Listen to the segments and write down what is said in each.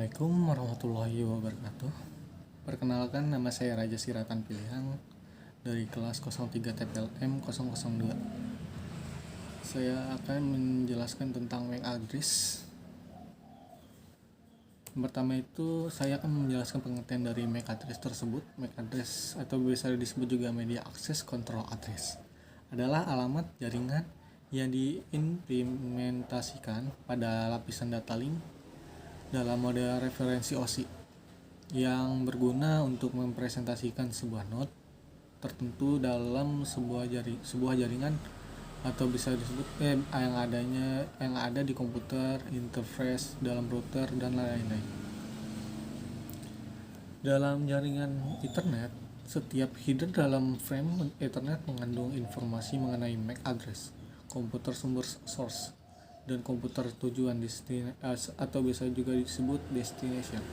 Assalamualaikum warahmatullahi wabarakatuh. Perkenalkan, nama saya Raja Siratan Pilihan dari kelas 03 TPLM 002. Saya akan menjelaskan tentang MAC address. Pertama itu saya akan menjelaskan pengertian dari MAC address tersebut. MAC address atau bisa disebut juga media access control address adalah alamat jaringan yang diimplementasikan pada lapisan data link dalam mode referensi OSI yang berguna untuk mempresentasikan sebuah node tertentu dalam sebuah jaringan atau bisa disebut yang ada di komputer, interface dalam router dan lain-lain. Dalam jaringan internet, setiap header dalam frame Ethernet mengandung informasi mengenai MAC address, komputer sumber source, dan komputer tujuan atau bisa juga disebut destination.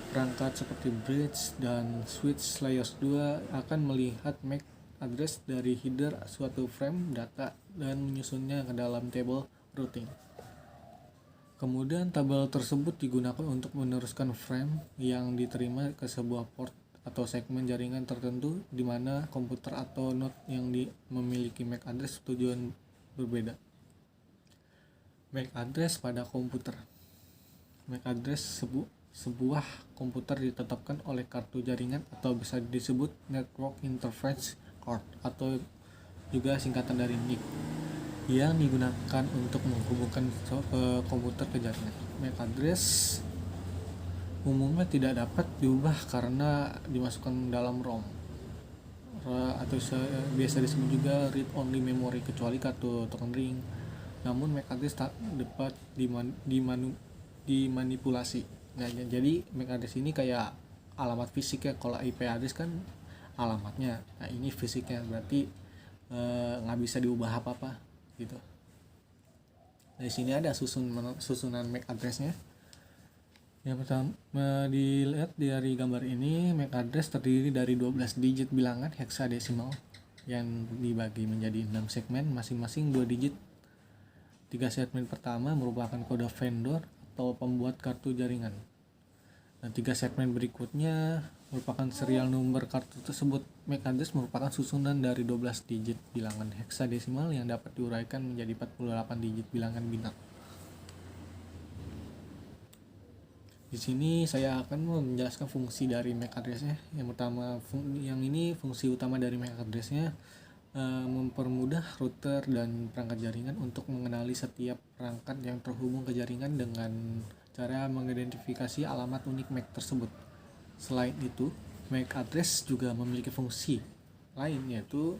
Perangkat seperti bridge dan switch layers 2 akan melihat MAC address dari header suatu frame data dan menyusunnya ke dalam tabel routing. Kemudian tabel tersebut digunakan untuk meneruskan frame yang diterima ke sebuah port atau segmen jaringan tertentu di mana komputer atau node yang memiliki MAC address tujuan berbeda. MAC address pada komputer. MAC address sebuah komputer ditetapkan oleh kartu jaringan atau bisa disebut Network Interface Card atau juga singkatan dari NIC yang digunakan untuk menghubungkan komputer ke jaringan. MAC address umumnya tidak dapat diubah karena dimasukkan dalam ROM atau biasa disebut juga read only memory kecuali kartu token ring. Namun MAC address tak dapat dimanipulasi. Nah, jadi MAC address ini kayak alamat fisik ya. Kalau IP address kan alamatnya. Nah, ini fisiknya, berarti nggak bisa diubah apa-apa gitu. Di sini ada susunan MAC addressnya. Yang pertama dilihat dari gambar ini, MAC address terdiri dari 12 digit bilangan heksadesimal yang dibagi menjadi 6 segmen, masing-masing 2 digit. 3 segmen pertama merupakan kode vendor atau pembuat kartu jaringan. Dan 3 segmen berikutnya merupakan serial nomor kartu tersebut. MAC address merupakan susunan dari 12 digit bilangan heksadesimal yang dapat diuraikan menjadi 48 digit bilangan bintang. Di sini saya akan menjelaskan fungsi dari MAC address-nya. Yang pertama, fungsi utama dari MAC address-nya mempermudah router dan perangkat jaringan untuk mengenali setiap perangkat yang terhubung ke jaringan dengan cara mengidentifikasi alamat unik MAC tersebut. Selain itu, MAC address juga memiliki fungsi lain, yaitu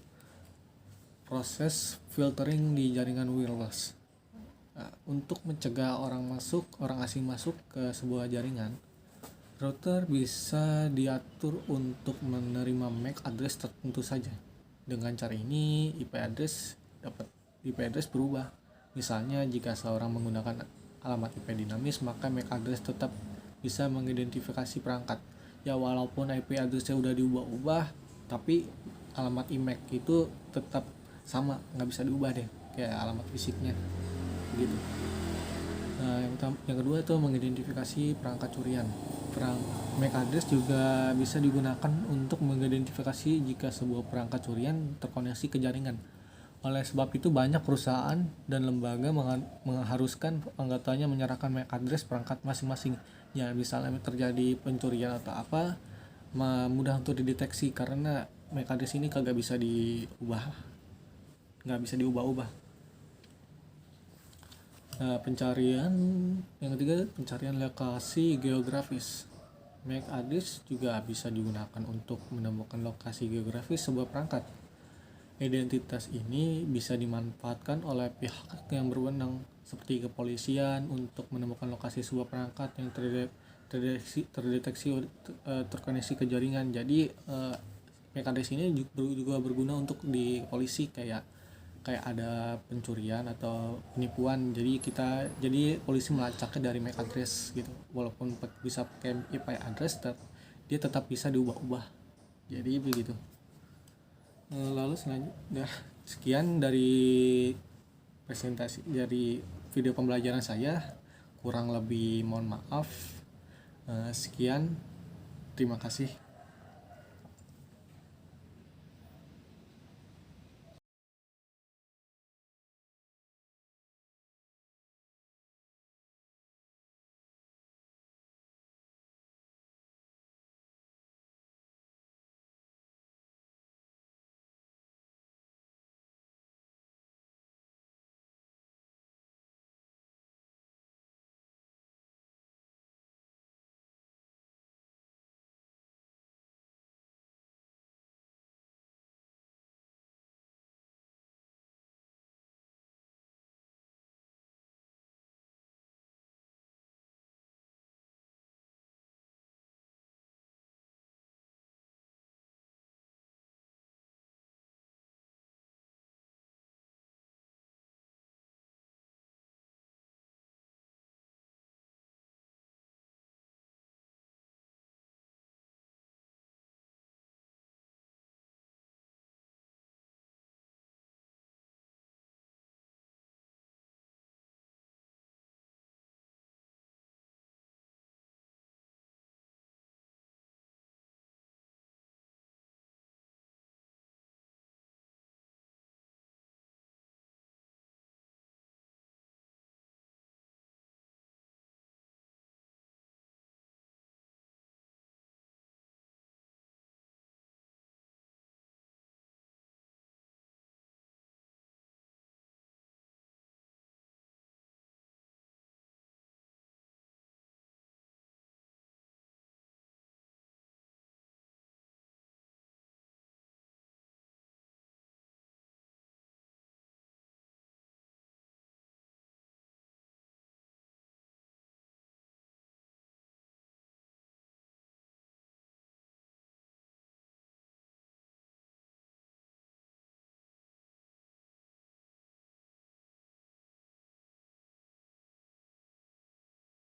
proses filtering di jaringan wireless. Untuk mencegah orang asing masuk ke sebuah jaringan, router bisa diatur untuk menerima MAC address tertentu saja. Dengan cara ini, IP address berubah. Misalnya, jika seorang menggunakan alamat IP dinamis, maka MAC address tetap bisa mengidentifikasi perangkat. Ya, walaupun IP address-nya udah diubah-ubah, tapi alamat IMAC itu tetap sama, nggak bisa diubah deh, kayak alamat fisiknya gitu. Yang kedua itu mengidentifikasi perangkat curian. MAC address juga bisa digunakan untuk mengidentifikasi jika sebuah perangkat curian terkoneksi ke jaringan. Oleh sebab itu, banyak perusahaan dan lembaga mengharuskan anggotanya menyerahkan MAC address perangkat masing-masing. Ya, misalnya terjadi pencurian atau apa, mudah untuk dideteksi karena MAC address ini nggak bisa diubah-ubah. Yang ketiga, pencarian lokasi geografis. MAC address juga bisa digunakan untuk menemukan lokasi geografis sebuah perangkat. Identitas ini bisa dimanfaatkan oleh pihak yang berwenang seperti kepolisian untuk menemukan lokasi sebuah perangkat yang terdeteksi terkoneksi ke jaringan. Jadi MAC address ini juga berguna untuk di polisi, kayak ada pencurian atau penipuan, jadi polisi melacaknya dari MAC address gitu. Walaupun bisa pakai IP address, dia tetap bisa diubah-ubah. Jadi begitu. Lalu selanjutnya, sekian dari presentasi dari video pembelajaran saya. Kurang lebih mohon maaf. Sekian, terima kasih.